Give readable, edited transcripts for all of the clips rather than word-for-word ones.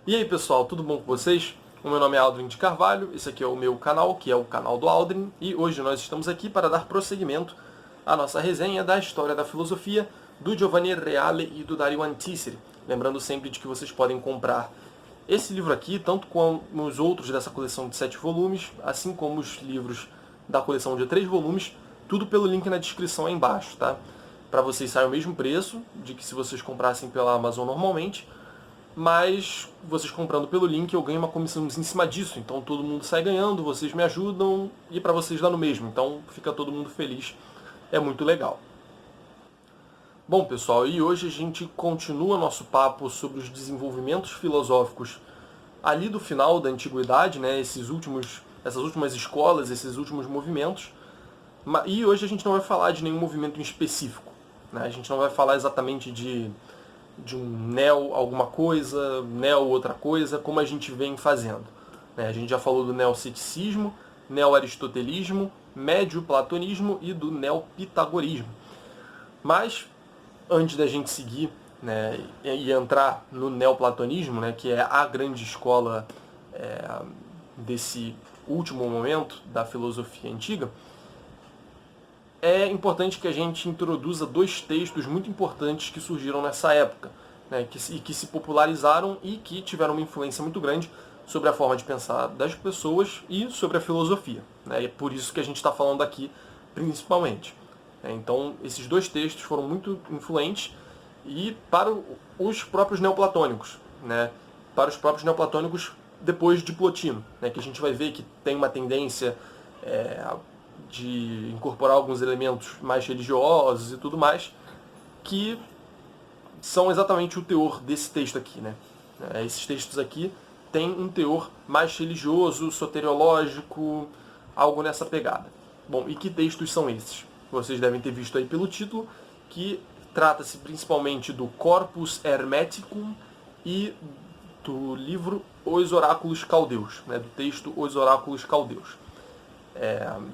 E aí pessoal, tudo bom com vocês? O meu nome é Aldrin de Carvalho, esse aqui é o meu canal, que é o canal do Aldrin, e hoje nós estamos aqui para dar prosseguimento à nossa resenha da história da filosofia do Giovanni Reale e do Dario Antiseri. Lembrando sempre de que vocês podem comprar esse livro aqui, tanto como os outros dessa coleção de 7 volumes, assim como os livros da coleção de 3 volumes, tudo pelo link na descrição aí embaixo, tá? Para vocês sair o mesmo preço de que se vocês comprassem pela Amazon normalmente, mas vocês comprando pelo link eu ganho uma comissão em cima disso, então todo mundo sai ganhando, vocês me ajudam e para vocês dá no mesmo, então fica todo mundo feliz, é muito legal. Bom pessoal, e hoje a gente continua nosso papo sobre os desenvolvimentos filosóficos ali do final da antiguidade, né, essas últimas escolas, esses últimos movimentos, e hoje a gente não vai falar de nenhum movimento em específico, né, a gente não vai falar exatamente de um neo alguma coisa, neo outra coisa, como a gente vem fazendo. A gente já falou do neoceticismo, neo-aristotelismo, médio-platonismo e do neopitagorismo. Mas, antes da gente seguir, né, e entrar no neoplatonismo, né, que é a grande escola desse último momento da filosofia antiga, é importante que a gente introduza dois textos muito importantes que surgiram nessa época, né, que se popularizaram e que tiveram uma influência muito grande sobre a forma de pensar das pessoas e sobre a filosofia. Né, e é por isso que a gente está falando aqui principalmente. Então, esses dois textos foram muito influentes e para os próprios neoplatônicos, né, para os próprios neoplatônicos depois de Plotino, né, que a gente vai ver que tem uma tendência de incorporar alguns elementos mais religiosos e tudo mais, que são exatamente o teor desse texto aqui, né? Esses textos aqui têm um teor mais religioso, soteriológico, algo nessa pegada. Bom, e que textos são esses? Vocês devem ter visto aí pelo título, que trata-se principalmente do Corpus Hermeticum e do livro Os Oráculos Caldeus, né? Do texto Os Oráculos Caldeus.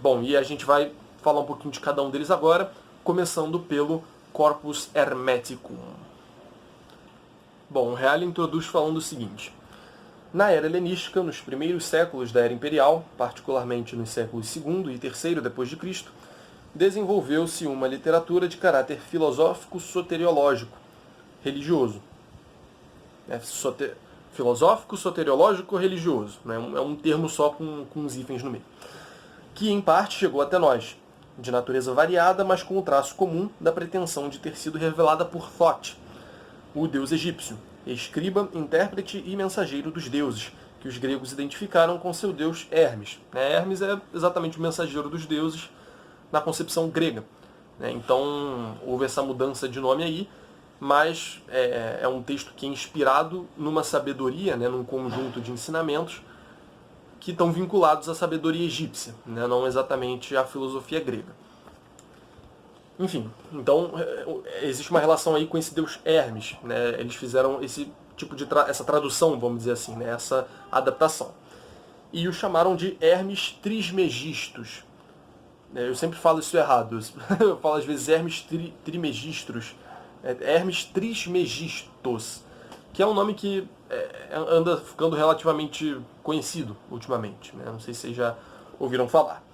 Bom, e a gente vai falar um pouquinho de cada um deles agora, começando pelo Corpus Hermeticum. Bom, o Reale introduz falando o seguinte: na era helenística, nos primeiros séculos da era imperial, particularmente nos séculos II e III depois de Cristo, desenvolveu-se uma literatura de caráter filosófico soteriológico, religioso. Filosófico, soteriológico, religioso. Né? É um termo só com uns hífens no meio. Que em parte chegou até nós, de natureza variada, mas com o traço comum da pretensão de ter sido revelada por Thoth, o deus egípcio, escriba, intérprete e mensageiro dos deuses, que os gregos identificaram com seu deus Hermes. Hermes é exatamente o mensageiro dos deuses na concepção grega. Então houve essa mudança de nome aí, mas é um texto que é inspirado numa sabedoria, num conjunto de ensinamentos que estão vinculados à sabedoria egípcia, não exatamente à filosofia grega. Enfim, então existe uma relação aí com esse deus Hermes. Eles fizeram esse tipo de essa tradução, vamos dizer assim, essa adaptação. E o chamaram de Hermes Trismegistus. Eu sempre falo isso errado. Eu falo às vezes Hermes Trismegistros. Hermes Trismegistos, que é um nome que anda ficando relativamente conhecido ultimamente. Não sei se vocês já ouviram falar.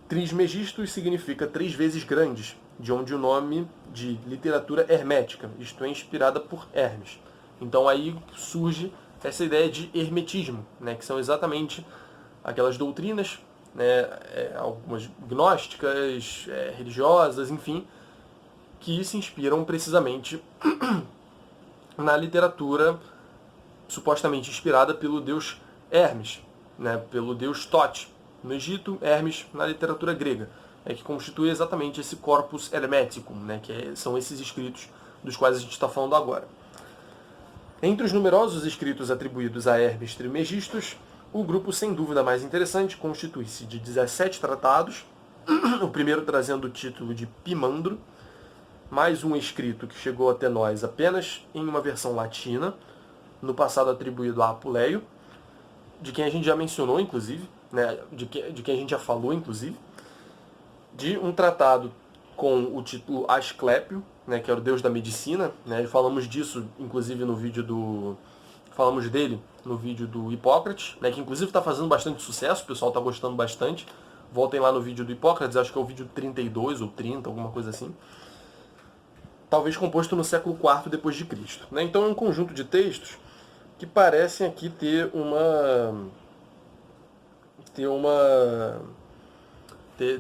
Trismegistus significa 3 vezes grandes, de onde o nome de literatura hermética, isto é, inspirada por Hermes. Então aí surge essa ideia de hermetismo, que são exatamente aquelas doutrinas, algumas gnósticas, religiosas, enfim, que se inspiram precisamente na literatura supostamente inspirada pelo deus Hermes, pelo deus Thoth no Egito, Hermes na literatura grega, que constitui exatamente esse corpus hermeticum, que são esses escritos dos quais a gente está falando agora. Entre os numerosos escritos atribuídos a Hermes Trismegistus, o grupo sem dúvida mais interessante constitui-se de 17 tratados, o primeiro trazendo o título de Pimandro, mais um escrito que chegou até nós apenas em uma versão latina, no passado atribuído a Apuleio, de quem a gente já mencionou, inclusive, de quem a gente já falou, inclusive, de um tratado com o título Asclépio, que era o deus da medicina, falamos disso, inclusive, no vídeo falamos dele no vídeo do Hipócrates, né, que inclusive está fazendo bastante sucesso, o pessoal está gostando bastante. Voltem lá no vídeo do Hipócrates, acho que é o vídeo 32 ou 30, alguma coisa assim. Talvez composto no século IV depois de Cristo. Né? Então é um conjunto de textos que parecem aqui ter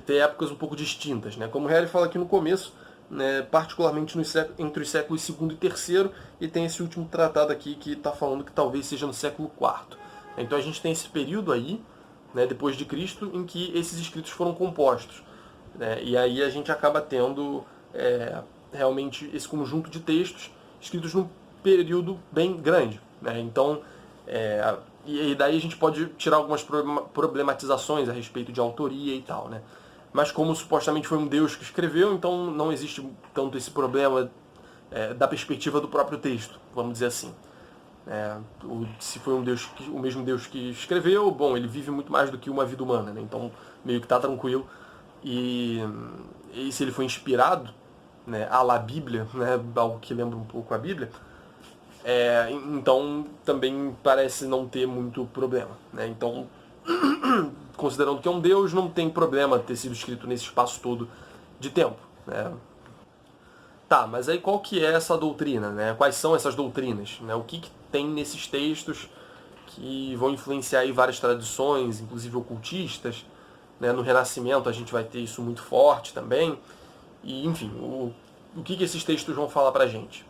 épocas um pouco distintas. Né? Como o Harry fala aqui no começo, né, particularmente entre os séculos II e III, e tem esse último tratado aqui que está falando que talvez seja no século IV. Então a gente tem esse período aí, né, depois de Cristo, em que esses escritos foram compostos. Né? E aí a gente acaba tendo realmente esse conjunto de textos escritos num período bem grande. Né? Então, e daí a gente pode tirar algumas problematizações a respeito de autoria e tal. Né? Mas como supostamente foi um Deus que escreveu, então não existe tanto esse problema da perspectiva do próprio texto, vamos dizer assim. Se foi o mesmo Deus que escreveu, bom, ele vive muito mais do que uma vida humana, né? Então meio que está tranquilo. E se ele foi inspirado, né, à la Bíblia, né, algo que lembra um pouco a Bíblia, então também parece não ter muito problema. Né? Então, considerando que é um Deus, não tem problema ter sido escrito nesse espaço todo de tempo. Né? Tá, mas aí qual que é essa doutrina? Né? Quais são essas doutrinas? Né? O que tem nesses textos que vão influenciar aí várias tradições, inclusive ocultistas? Né? No Renascimento a gente vai ter isso muito forte também. E, enfim, o que esses textos vão falar pra gente?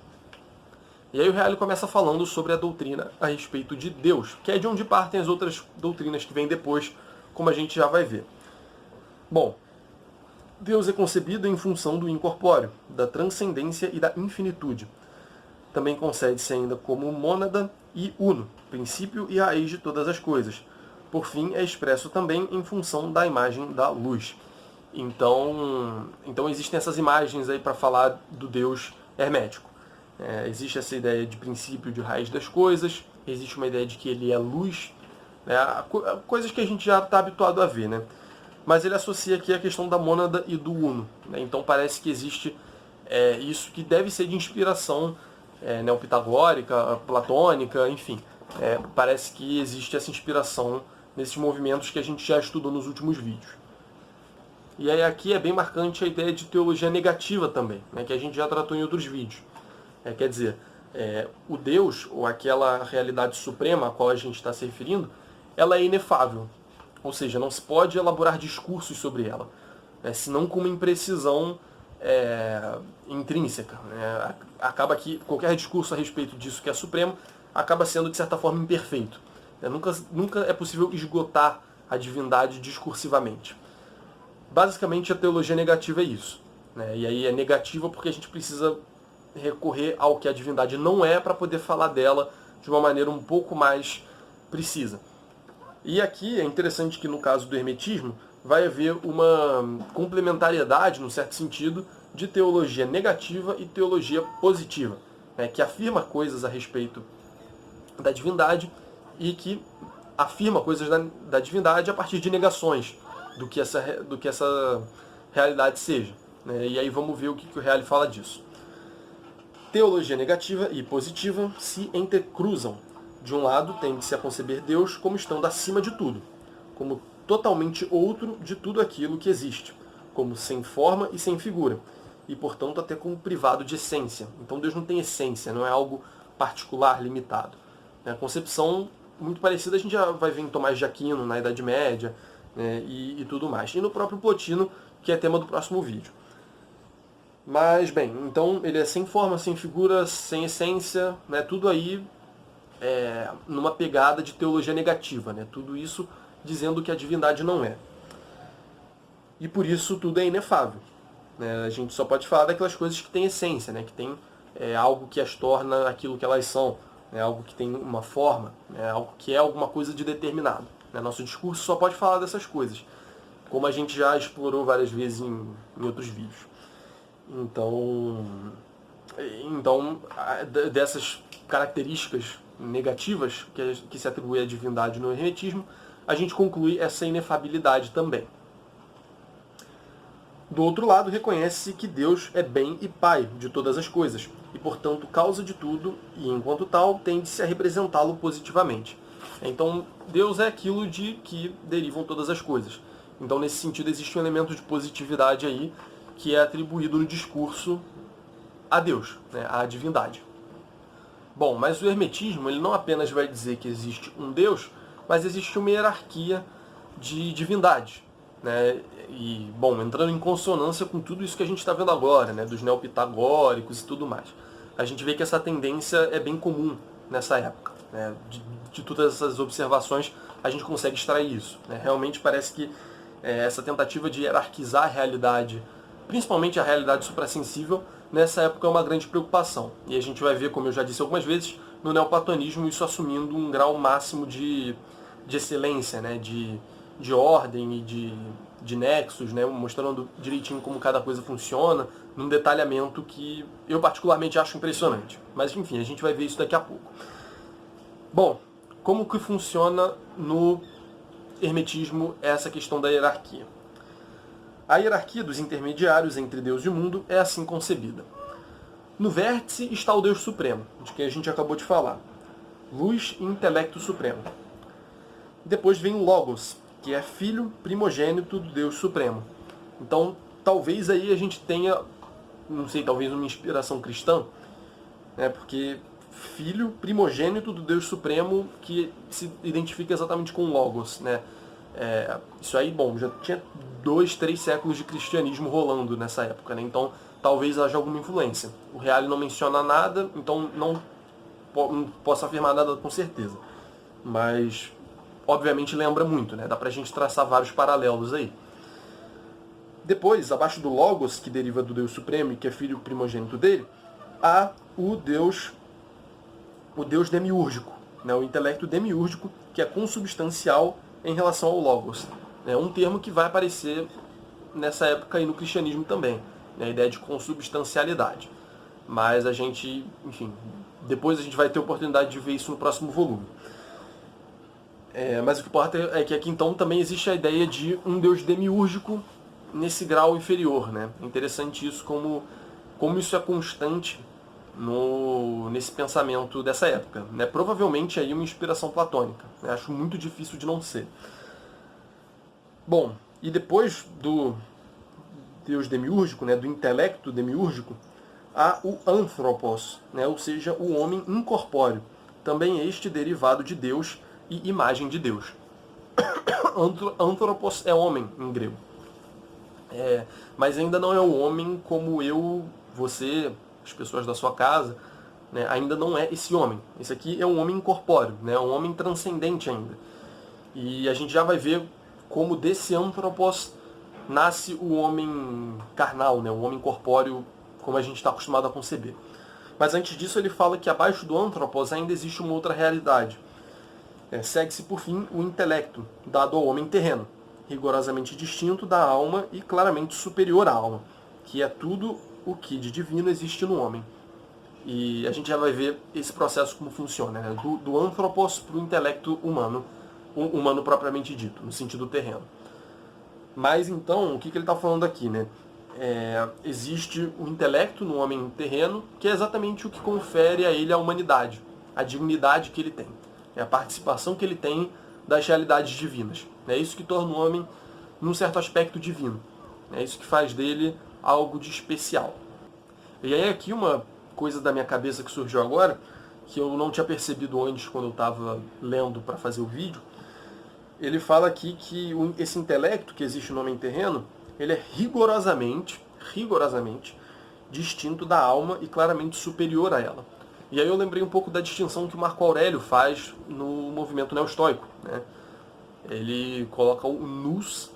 E aí o Reale começa falando sobre a doutrina a respeito de Deus, que é de onde partem as outras doutrinas que vêm depois, como a gente já vai ver. Bom, Deus é concebido em função do incorpóreo, da transcendência e da infinitude. Também concede-se ainda como mônada e uno, princípio e raiz de todas as coisas. Por fim, é expresso também em função da imagem da luz. Então existem essas imagens aí para falar do Deus hermético. Existe essa ideia de princípio, de raiz das coisas, existe uma ideia de que ele é luz, né? Coisas que a gente já está habituado a ver, né? Mas ele associa aqui a questão da mônada e do uno. Né? Então parece que existe isso que deve ser de inspiração neopitagórica, platônica, enfim. Parece que existe essa inspiração nesses movimentos que a gente já estudou nos últimos vídeos. E aí aqui é bem marcante a ideia de teologia negativa também, né, que a gente já tratou em outros vídeos. Quer dizer, o Deus, ou aquela realidade suprema a qual a gente está se referindo, ela é inefável. Ou seja, não se pode elaborar discursos sobre ela, né, senão com uma imprecisão intrínseca. Né? Acaba que qualquer discurso a respeito disso que é supremo acaba sendo, de certa forma, imperfeito. Nunca é possível esgotar a divindade discursivamente. Basicamente, a teologia negativa é isso. Né? E aí é negativa porque a gente precisa recorrer ao que a divindade não é para poder falar dela de uma maneira um pouco mais precisa. E aqui é interessante que no caso do hermetismo vai haver uma complementariedade, num certo sentido, de teologia negativa e teologia positiva, né? Que afirma coisas a respeito da divindade e que afirma coisas da divindade a partir de negações do que essa realidade seja. Né? E aí vamos ver o que o Reale fala disso. Teologia negativa e positiva se entrecruzam. De um lado, tende-se a conceber Deus como estando acima de tudo, como totalmente outro de tudo aquilo que existe, como sem forma e sem figura, e portanto até como privado de essência. Então Deus não tem essência, não é algo particular, limitado. A concepção muito parecida a gente já vai ver em Tomás de Aquino, na Idade Média, né, e tudo mais. E no próprio Plotino, que é tema do próximo vídeo. Mas, bem, então ele é sem forma, sem figura, sem essência, né, tudo aí numa pegada de teologia negativa. Né, tudo isso dizendo que a divindade não é. E por isso tudo é inefável. Né, a gente só pode falar daquelas coisas que têm essência, né, que tem algo que as torna aquilo que elas são, né, algo que tem uma forma, né, algo que é alguma coisa de determinado. Né, nosso discurso só pode falar dessas coisas, como a gente já explorou várias vezes em outros vídeos. Então, dessas características negativas que se atribui à divindade no hermetismo, a gente conclui essa inefabilidade também. Do outro lado, reconhece-se que Deus é bem e pai de todas as coisas, e e, portanto, causa de tudo, e, enquanto tal, tende-se a representá-lo positivamente. Então, Deus é aquilo de que derivam todas as coisas. Então, nesse sentido, existe um elemento de positividade aí que é atribuído no discurso a Deus, né, à divindade. Bom, mas o hermetismo ele não apenas vai dizer que existe um Deus, mas existe uma hierarquia de divindades. Né? E, bom, entrando em consonância com tudo isso que a gente está vendo agora, né, dos neopitagóricos e tudo mais. A gente vê que essa tendência é bem comum nessa época. Né? De todas essas observações, a gente consegue extrair isso. Né? Realmente parece que essa tentativa de hierarquizar a realidade, principalmente a realidade suprassensível, nessa época é uma grande preocupação. E a gente vai ver, como eu já disse algumas vezes, no neoplatonismo isso assumindo um grau máximo de excelência, né? de ordem e de nexos, né? Mostrando direitinho como cada coisa funciona, num detalhamento que eu particularmente acho impressionante. Mas enfim, a gente vai ver isso daqui a pouco. Bom, como que funciona no hermetismo essa questão da hierarquia? A hierarquia dos intermediários entre Deus e o mundo é assim concebida. No vértice está o Deus Supremo, de quem a gente acabou de falar. Luz e intelecto supremo. Depois vem o Logos, que é filho primogênito do Deus Supremo. Então, talvez aí a gente tenha, não sei, talvez uma inspiração cristã, né, porque filho primogênito do Deus Supremo que se identifica exatamente com Logos, né? Isso aí, bom, já tinha 2, 3 séculos de cristianismo rolando nessa época, né? Então talvez haja alguma influência. O Reale não menciona nada, então não posso afirmar nada com certeza. Mas, obviamente, lembra muito, né? Dá pra gente traçar vários paralelos aí. Depois, abaixo do Logos, que deriva do Deus Supremo e que é filho primogênito dele, há o Deus demiúrgico, né? O intelecto demiúrgico, que é consubstancial em relação ao Logos. É um termo que vai aparecer nessa época aí no cristianismo também, né? A ideia de consubstancialidade. Mas a gente, enfim, depois a gente vai ter oportunidade de ver isso no próximo volume. Mas o que importa é que aqui então também existe a ideia de um Deus demiúrgico nesse grau inferior, né? É interessante isso, como isso é constante nesse pensamento dessa época. Né? Provavelmente aí uma inspiração platônica. Né? Acho muito difícil de não ser. Bom, e depois do Deus demiúrgico, né, do intelecto demiúrgico, há o anthropos, né, ou seja, o homem incorpóreo. Também este derivado de Deus e imagem de Deus. Anthropos é homem em grego. Mas ainda não é o homem como eu, você, as pessoas da sua casa, né, ainda não é esse homem. Esse aqui é um homem incorpóreo, né, um homem transcendente ainda. E a gente já vai ver como desse anthropos nasce o homem carnal, né, o homem corpóreo, como a gente está acostumado a conceber. Mas antes disso ele fala que abaixo do anthropos ainda existe uma outra realidade. Segue-se por fim o intelecto, dado ao homem terreno, rigorosamente distinto da alma e claramente superior à alma, que é tudo o que de divino existe no homem. E a gente já vai ver esse processo como funciona, né? do anthropos para o intelecto humano, humano propriamente dito, no sentido terreno. Mas então, o que ele está falando aqui? Né? Existe o intelecto no homem terreno, que é exatamente o que confere a ele a humanidade, a dignidade que ele tem, a participação que ele tem das realidades divinas. É isso que torna o homem, num certo aspecto, divino. É isso que faz dele algo de especial. E aí aqui uma coisa da minha cabeça que surgiu agora, que eu não tinha percebido antes quando eu estava lendo para fazer o vídeo. Ele fala aqui que esse intelecto que existe no homem terreno, ele é rigorosamente distinto da alma e claramente superior a ela. E aí eu lembrei um pouco da distinção que o Marco Aurélio faz no movimento neoestoico, né? Ele coloca o nous,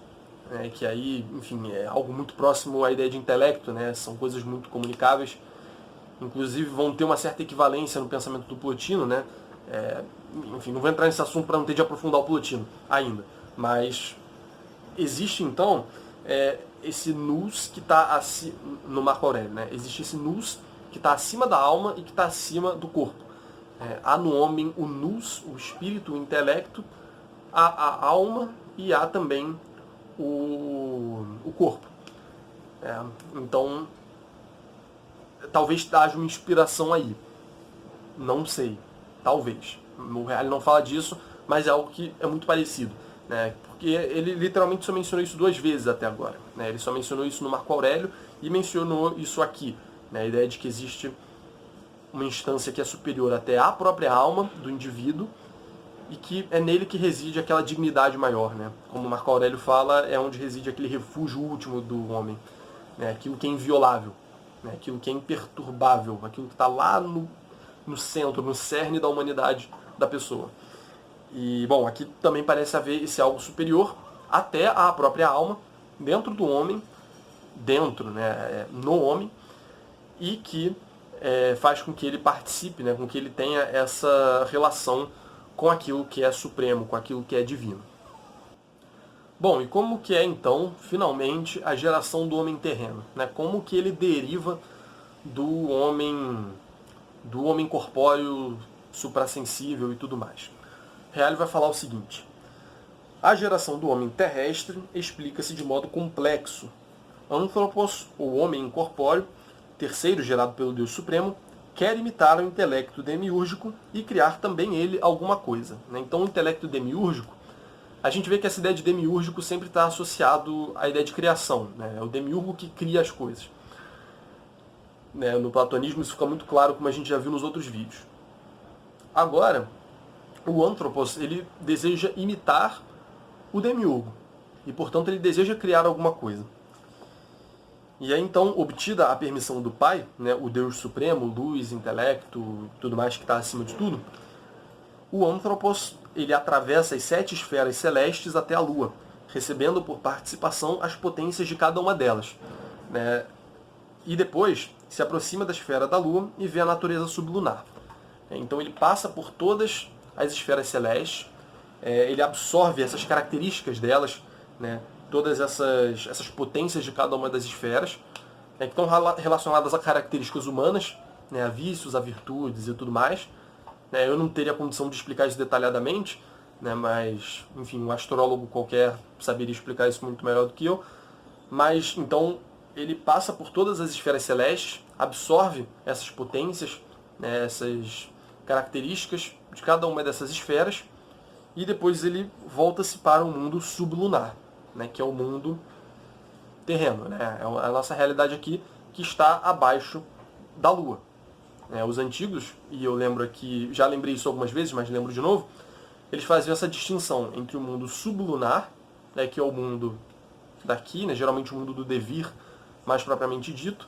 né, que aí, enfim, é algo muito próximo à ideia de intelecto, né? São coisas muito comunicáveis. Inclusive vão ter uma certa equivalência no pensamento do Plotino, né? Enfim, não vou entrar nesse assunto para não ter de aprofundar o Plotino ainda. Mas existe então esse nous que está no Marco Aurélio, né? Existe esse nous que está acima da alma e que está acima do corpo. Há no homem o nous, o espírito, o intelecto, há a alma e há também o corpo. Então, talvez haja uma inspiração aí. Não sei. Talvez. O Reale não fala disso, mas é algo que é muito parecido. Né? Porque ele literalmente só mencionou isso 2 vezes até agora. Né? Ele só mencionou isso no Marco Aurélio e mencionou isso aqui. Né? A ideia de que existe uma instância que é superior até à própria alma do indivíduo e que é nele que reside aquela dignidade maior. Né? Como Marco Aurélio fala, é onde reside aquele refúgio último do homem. Né? Aquilo que é inviolável, né? Aquilo que é imperturbável, aquilo que está lá no centro, no cerne da humanidade da pessoa. E, bom, aqui também parece haver esse algo superior até à própria alma, dentro do homem, né, no homem, e que faz com que ele participe, né, com que ele tenha essa relação com aquilo que é supremo, com aquilo que é divino. Bom, e como que é então, finalmente, a geração do homem terreno? Né? Como que ele deriva do homem corpóreo, suprassensível e tudo mais? Reale vai falar o seguinte: a geração do homem terrestre explica-se de modo complexo. Anthropos, o homem incorpóreo, terceiro gerado pelo Deus Supremo, quer imitar o intelecto demiúrgico e criar também ele alguma coisa. Então o intelecto demiúrgico, a gente vê que essa ideia de demiúrgico sempre está associado à ideia de criação. Né? É o demiurgo que cria as coisas. Né? No platonismo isso fica muito claro, como a gente já viu nos outros vídeos. Agora, o Anthropos, ele deseja imitar o demiurgo. E, portanto, ele deseja criar alguma coisa. E aí, então, obtida a permissão do Pai, né, o Deus Supremo, luz, intelecto, tudo mais que está acima de tudo, o Anthropos, ele atravessa as 7 esferas celestes até a Lua, recebendo por participação as potências de cada uma delas. Né? E depois se aproxima da esfera da Lua e vê a natureza sublunar. Então ele passa por todas as esferas celestes, ele absorve essas características delas, né, todas essas potências de cada uma das esferas, que estão relacionadas a características humanas, né, a vícios, a virtudes e tudo mais. Eu não teria condição de explicar isso detalhadamente, né, mas, enfim, um astrólogo qualquer saberia explicar isso muito melhor do que eu. Mas, então, ele passa por todas as esferas celestes, absorve essas potências, né, essas características de cada uma dessas esferas, e depois ele volta-se para o mundo sublunar, né, que é o mundo terreno. Né, é a nossa realidade aqui, que está abaixo da Lua. Os antigos, e eu lembro aqui, já lembrei isso algumas vezes, mas lembro de novo, eles faziam essa distinção entre o mundo sublunar, né, que é o mundo daqui, né, geralmente o mundo do devir, mais propriamente dito,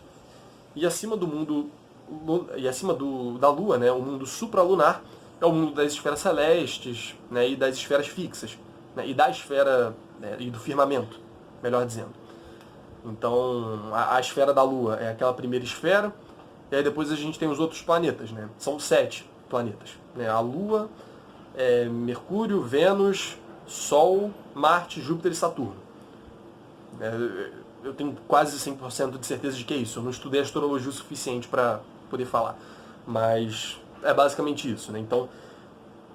e acima do mundo da Lua, né, o mundo supralunar, é o mundo das esferas celestes, né, e das esferas fixas, né, e da esfera, né, e do firmamento, melhor dizendo. Então, a esfera da Lua é aquela primeira esfera, e aí depois a gente tem os outros planetas, né? São 7 planetas. Né? A Lua, Mercúrio, Vênus, Sol, Marte, Júpiter e Saturno. Eu tenho quase 100% de certeza de que é isso. Eu não estudei astrologia o suficiente para poder falar. Mas é basicamente isso. Né? Então,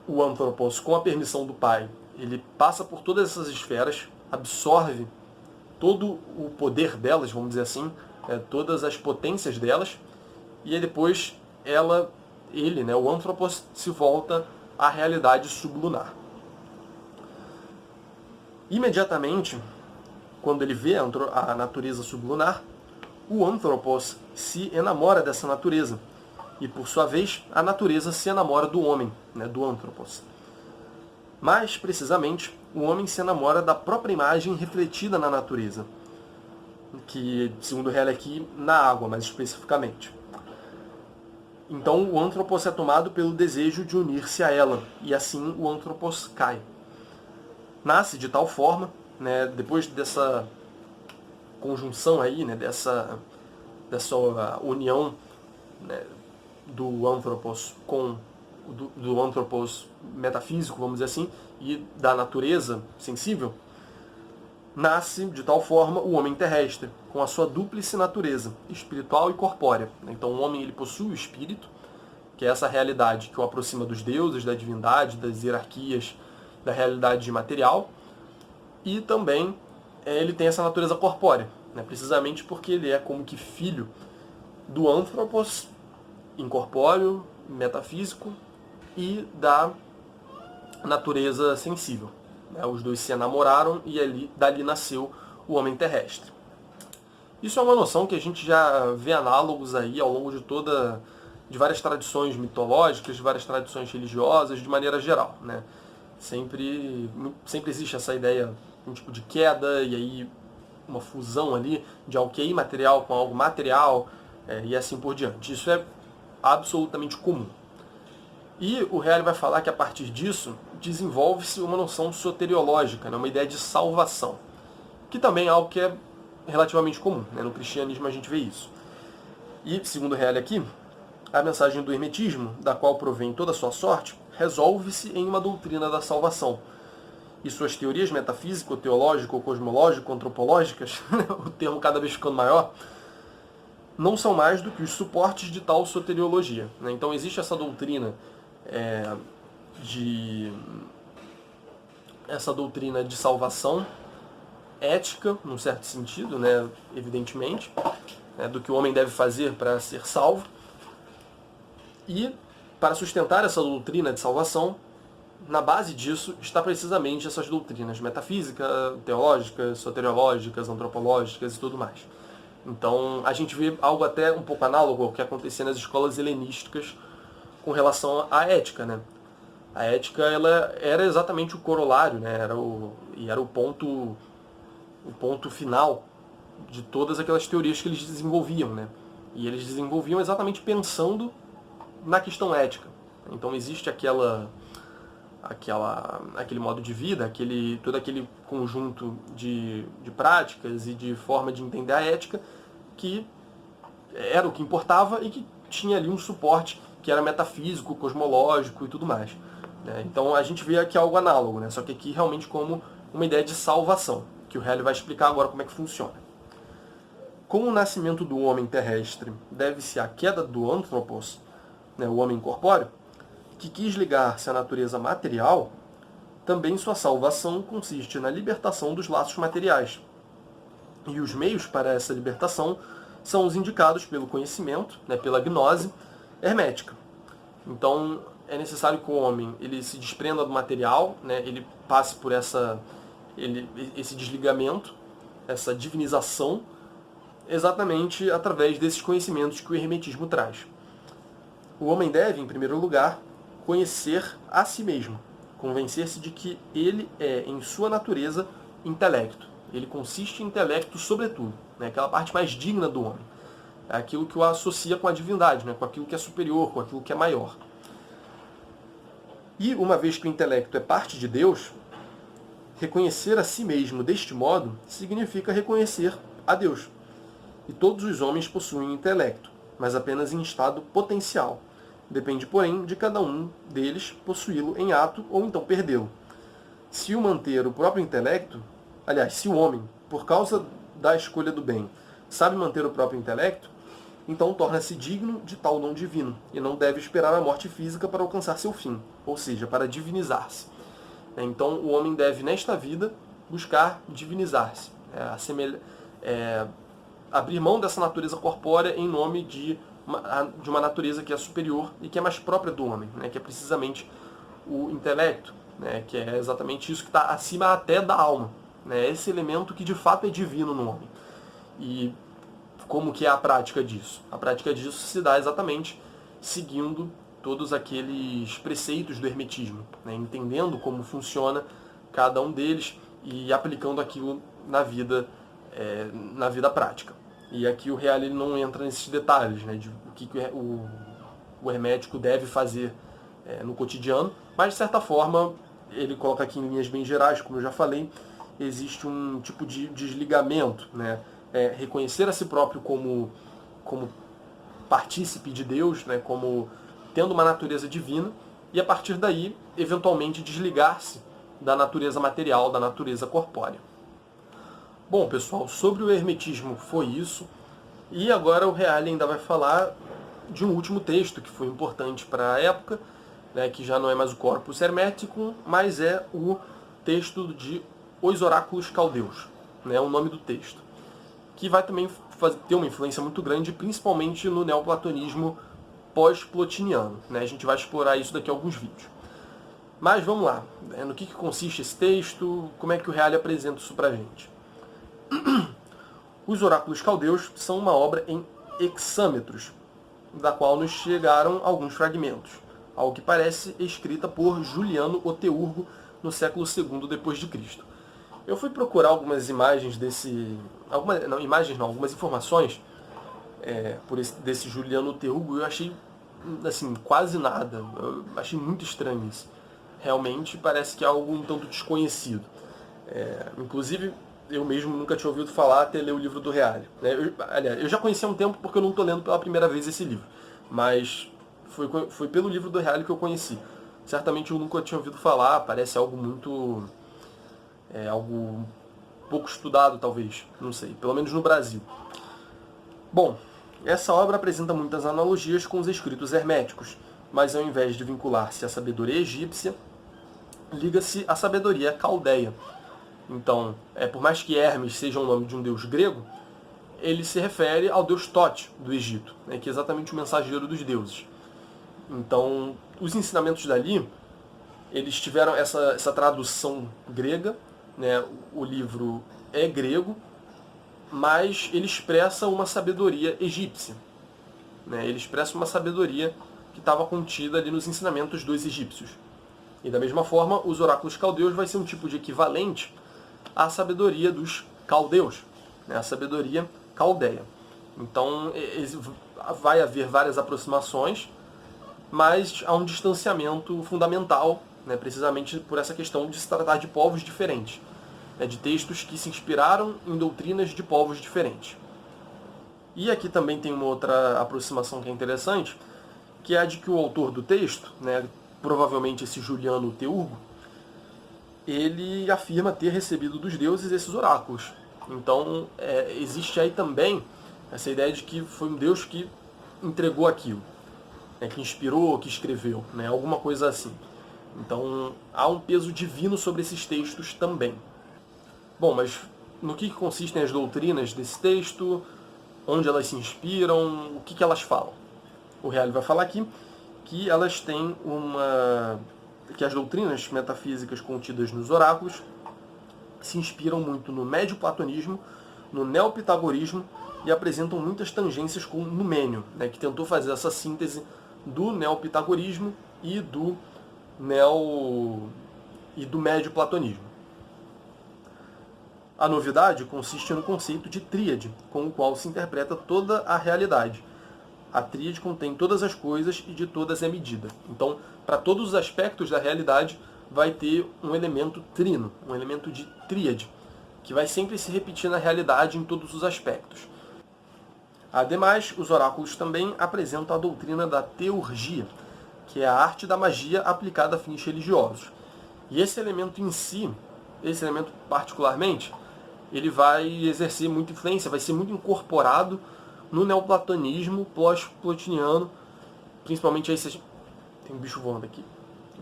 o Anthropos, com a permissão do Pai, ele passa por todas essas esferas, absorve todo o poder delas, vamos dizer assim, todas as potências delas, e aí depois ele, né, o Anthropos, se volta à realidade sublunar. Imediatamente, quando ele vê a natureza sublunar, o Anthropos se enamora dessa natureza. E, por sua vez, a natureza se enamora do homem, né, do Anthropos. Mais precisamente, o homem se enamora da própria imagem refletida na natureza, que, segundo o Reale aqui, na água, mais especificamente. Então o Anthropos é tomado pelo desejo de unir-se a ela, e assim o Anthropos cai. Nasce de tal forma, né, depois dessa conjunção aí, né, dessa união, né, do Anthropos com do Anthropos metafísico, vamos dizer assim, e da natureza sensível, nasce de tal forma o homem terrestre, com a sua dúplice natureza, espiritual e corpórea. Então o homem ele possui o espírito, que é essa realidade que o aproxima dos deuses, da divindade, das hierarquias, da realidade material, e também ele tem essa natureza corpórea, né, precisamente porque ele é como que filho do anthropos, incorpóreo, metafísico, e da natureza sensível. Os dois se enamoraram e dali nasceu o homem terrestre. Isso é uma noção que a gente já vê análogos aí ao longo de várias tradições mitológicas, de várias tradições religiosas, de maneira geral, né? Sempre existe essa ideia, um tipo de queda, e aí uma fusão ali de algo que é imaterial com algo material, e assim por diante. Isso é absolutamente comum. E o Reale vai falar que a partir disso desenvolve-se uma noção soteriológica, né? Uma ideia de salvação, que também é algo que é relativamente comum, né? No cristianismo a gente vê isso. E, segundo o Reale aqui, a mensagem do hermetismo, da qual provém toda a sua sorte, resolve-se em uma doutrina da salvação. E suas teorias metafísico, teológico, cosmológico, antropológicas, o termo cada vez ficando maior, não são mais do que os suportes de tal soteriologia, né? Então existe essa doutrina de salvação ética, num certo sentido, né, evidentemente, do que o homem deve fazer para ser salvo. E, para sustentar essa doutrina de salvação, na base disso está precisamente essas doutrinas metafísicas, teológicas, soteriológicas, antropológicas e tudo mais. Então, a gente vê algo até um pouco análogo ao que acontecia nas escolas helenísticas com relação à ética, né? A ética, ela era exatamente o corolário, né? Era o ponto final de todas aquelas teorias que eles desenvolviam, né? E eles desenvolviam exatamente pensando na questão ética. Então existe aquele modo de vida, todo aquele conjunto de práticas e de forma de entender a ética que era o que importava e que tinha ali um suporte que era metafísico, cosmológico e tudo mais. Então a gente vê aqui algo análogo, né? Só que aqui realmente como uma ideia de salvação, que o Reale vai explicar agora como é que funciona. Com o nascimento do homem terrestre deve-se à queda do anthropos, né, o homem incorpóreo, que quis ligar-se à natureza material, também sua salvação consiste na libertação dos laços materiais. E os meios para essa libertação são os indicados pelo conhecimento, né, pela gnose hermética. Então, é necessário que o homem ele se desprenda do material, né, ele passe por esse desligamento, essa divinização, exatamente através desses conhecimentos que o hermetismo traz. O homem deve, em primeiro lugar, conhecer a si mesmo, convencer-se de que ele é, em sua natureza, intelecto. Ele consiste em intelecto sobretudo, né? Aquela parte mais digna do homem. É aquilo que o associa com a divindade, né? Com aquilo que é superior, com aquilo que é maior. E, uma vez que o intelecto é parte de Deus, reconhecer a si mesmo deste modo significa reconhecer a Deus. E todos os homens possuem intelecto, mas apenas em estado potencial. Depende, porém, de cada um deles possuí-lo em ato ou então perdê-lo. Se o manter o próprio intelecto, aliás, se o homem, por causa da escolha do bem, sabe manter o próprio intelecto, então torna-se digno de tal dom divino, e não deve esperar a morte física para alcançar seu fim, ou seja, para divinizar-se. Então o homem deve, nesta vida, buscar divinizar-se, abrir mão dessa natureza corpórea em nome de uma natureza que é superior e que é mais própria do homem, né, que é precisamente o intelecto, né, que é exatamente isso que está acima até da alma, né, esse elemento que de fato é divino no homem. E como que é a prática disso? A prática disso se dá exatamente seguindo todos aqueles preceitos do hermetismo, né, entendendo como funciona cada um deles e aplicando aquilo na vida prática. E aqui o Reale não entra nesses detalhes, né, de o que o hermético deve fazer no cotidiano, mas de certa forma ele coloca aqui em linhas bem gerais, como eu já falei, existe um tipo de desligamento, né, reconhecer a si próprio como partícipe de Deus, né, como tendo uma natureza divina, e a partir daí, eventualmente, desligar-se da natureza material, da natureza corpórea. Bom, pessoal, sobre o hermetismo foi isso, e agora o Reale ainda vai falar de um último texto que foi importante para a época, né, que já não é mais o Corpus Hermeticum, mas é o texto de Os Oráculos Caldeus, né, o nome do texto, que vai também ter uma influência muito grande, principalmente no neoplatonismo pós-plotiniano, né? A gente vai explorar isso daqui a alguns vídeos. Mas vamos lá, no que consiste esse texto, como é que o Reale apresenta isso pra gente. Os oráculos caldeus são uma obra em hexâmetros, da qual nos chegaram alguns fragmentos, ao que parece escrita por Juliano o Teurgo no século II d.C. Eu fui procurar algumas imagens algumas informações desse Juliano o Teurgo, e eu achei assim, quase nada. Eu achei muito estranho isso. Realmente parece que é algo um tanto desconhecido. Inclusive, eu mesmo nunca tinha ouvido falar até ler o livro do Reale. Eu já conhecia há um tempo porque eu não estou lendo pela primeira vez esse livro. Mas foi pelo livro do Reale que eu conheci. Certamente eu nunca tinha ouvido falar, parece algo muito... algo pouco estudado, talvez. Não sei, pelo menos no Brasil. Bom, essa obra apresenta muitas analogias com os escritos herméticos, mas ao invés de vincular-se à sabedoria egípcia, liga-se à sabedoria caldeia. Então, por mais que Hermes seja o nome de um deus grego, ele se refere ao deus Tote, do Egito, que é exatamente o mensageiro dos deuses. Então, os ensinamentos dali, eles tiveram essa tradução grega, né? O livro é grego, mas ele expressa uma sabedoria egípcia, né? Ele expressa uma sabedoria que estava contida ali nos ensinamentos dos egípcios. E da mesma forma, os oráculos caldeus vai ser um tipo de equivalente à sabedoria dos caldeus, né? A sabedoria caldeia. Então, vai haver várias aproximações, mas há um distanciamento fundamental, né? Precisamente por essa questão de se tratar de povos diferentes, né? De textos que se inspiraram em doutrinas de povos diferentes. E aqui também tem uma outra aproximação que é interessante, que é a de que o autor do texto, né, provavelmente esse Juliano Teurgo, ele afirma ter recebido dos deuses esses oráculos. Então, existe aí também essa ideia de que foi um deus que entregou aquilo, né, que inspirou, que escreveu, né, alguma coisa assim. Então, há um peso divino sobre esses textos também. Bom, mas no que consistem as doutrinas desse texto? Onde elas se inspiram? O que elas falam? O Reale vai falar aqui que elas têm que as doutrinas metafísicas contidas nos oráculos se inspiram muito no médio-platonismo, no neopitagorismo e apresentam muitas tangências com Numênio, né, que tentou fazer essa síntese do neopitagorismo e do médio-platonismo. A novidade consiste no conceito de tríade, com o qual se interpreta toda a realidade. A tríade contém todas as coisas e de todas é medida. Então, para todos os aspectos da realidade, vai ter um elemento trino, um elemento de tríade, que vai sempre se repetir na realidade em todos os aspectos. Ademais, os oráculos também apresentam a doutrina da teurgia, que é a arte da magia aplicada a fins religiosos. E esse elemento em si, esse elemento particularmente, ele vai exercer muita influência, vai ser muito incorporado no neoplatonismo pós-plotiniano, principalmente aí se a gente... Tem um bicho voando aqui.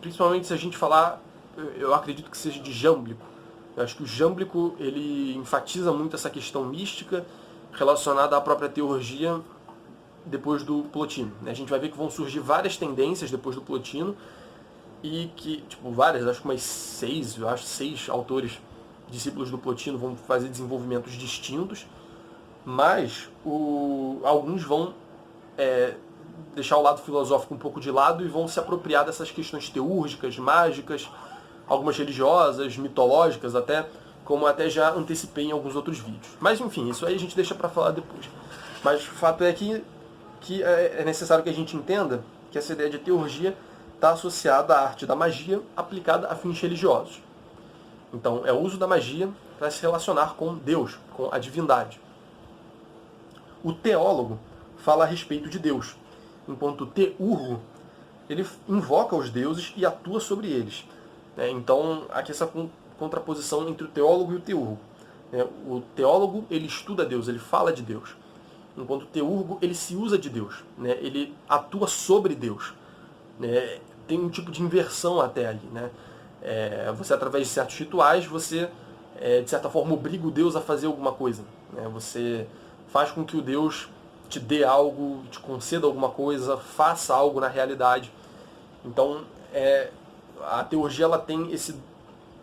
Principalmente se a gente falar, eu acredito que seja de Jâmblico. Eu acho que o Jâmblico, ele enfatiza muito essa questão mística relacionada à própria teurgia depois do Plotino. A gente vai ver que vão surgir várias tendências depois do Plotino, e que, várias, acho que umas 6 autores discípulos do Plotino vão fazer desenvolvimentos distintos, mas alguns vão deixar o lado filosófico um pouco de lado e vão se apropriar dessas questões teúrgicas, mágicas, algumas religiosas, mitológicas até, como até já antecipei em alguns outros vídeos. Mas enfim, isso aí a gente deixa para falar depois. Mas o fato é que é necessário que a gente entenda que essa ideia de teurgia está associada à arte da magia aplicada a fins religiosos. Então, é o uso da magia para se relacionar com Deus, com a divindade. O teólogo fala a respeito de Deus, enquanto o teurgo, ele invoca os deuses e atua sobre eles. Então, aqui essa contraposição entre o teólogo e o teurgo. O teólogo, ele estuda Deus, ele fala de Deus. Enquanto o teurgo, ele se usa de Deus, ele atua sobre Deus. Tem um tipo de inversão até ali. Você, através de certos rituais, você, de certa forma, obriga o Deus a fazer alguma coisa. Você faz com que o Deus te dê algo, te conceda alguma coisa, faça algo na realidade. Então, a teurgia ela tem esse,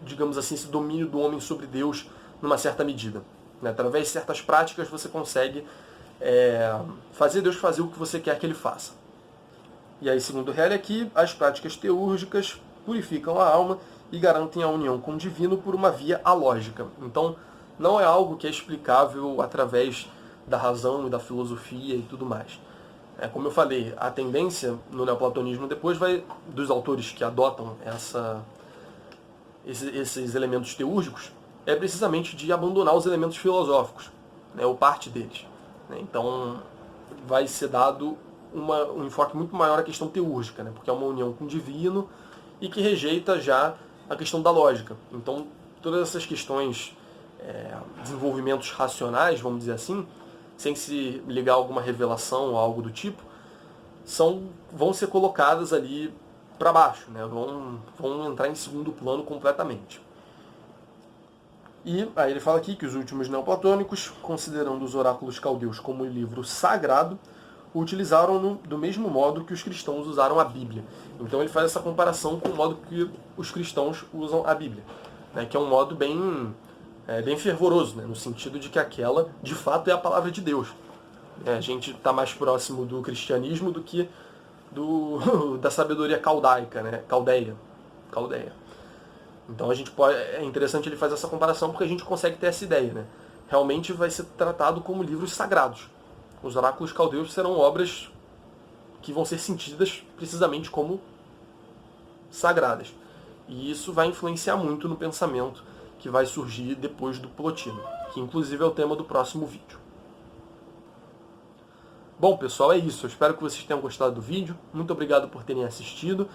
digamos assim, esse domínio do homem sobre Deus numa certa medida. Né? Através de certas práticas você consegue fazer Deus fazer o que você quer que ele faça. E aí, segundo Helle aqui, as práticas teúrgicas purificam a alma e garantem a união com o divino por uma via alógica. Então, não é algo que é explicável através da razão e da filosofia e tudo mais. Como eu falei, a tendência no neoplatonismo depois dos autores que adotam esses elementos teúrgicos, é precisamente de abandonar os elementos filosóficos, né, ou parte deles. Então, vai ser dado um enfoque muito maior à questão teúrgica, né, porque é uma união com o divino e que rejeita já a questão da lógica. Então, todas essas questões, desenvolvimentos racionais, vamos dizer assim, sem se ligar a alguma revelação ou algo do tipo, vão ser colocadas ali para baixo, né? vão entrar em segundo plano completamente. E aí ele fala aqui que os últimos neoplatônicos, considerando os oráculos caldeus como um livro sagrado, o utilizaram do mesmo modo que os cristãos usaram a Bíblia. Então ele faz essa comparação com o modo que os cristãos usam a Bíblia, né? Que é um modo bem fervoroso, né? No sentido de que aquela, de fato, é a palavra de Deus. A gente está mais próximo do cristianismo do que da sabedoria caldaica, né? Caldeia. Então é interessante ele fazer essa comparação porque a gente consegue ter essa ideia, né? Realmente vai ser tratado como livros sagrados. Os oráculos caldeus serão obras que vão ser sentidas precisamente como sagradas. E isso vai influenciar muito no pensamento que vai surgir depois do Plotino, que inclusive é o tema do próximo vídeo. Bom, pessoal, é isso. Eu espero que vocês tenham gostado do vídeo. Muito obrigado por terem assistido.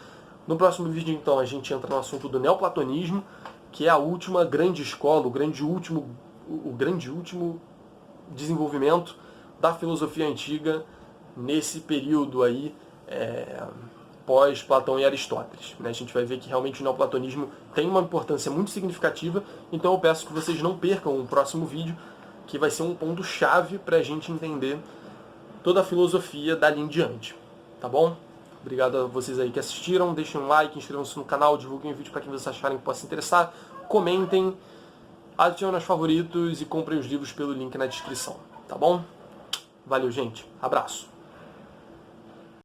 No próximo vídeo, então, a gente entra no assunto do neoplatonismo, que é a última grande escola, o grande último desenvolvimento da filosofia antiga nesse período aí pós Platão e Aristóteles. A gente vai ver que realmente o neoplatonismo tem uma importância muito significativa, então eu peço que vocês não percam o próximo vídeo, que vai ser um ponto-chave para a gente entender toda a filosofia dali em diante. Tá bom? Obrigado a vocês aí que assistiram, deixem um like, inscrevam-se no canal, divulguem o vídeo para quem vocês acharem que possa interessar, comentem, adicionem aos favoritos e comprem os livros pelo link na descrição. Tá bom? Valeu, gente. Abraço.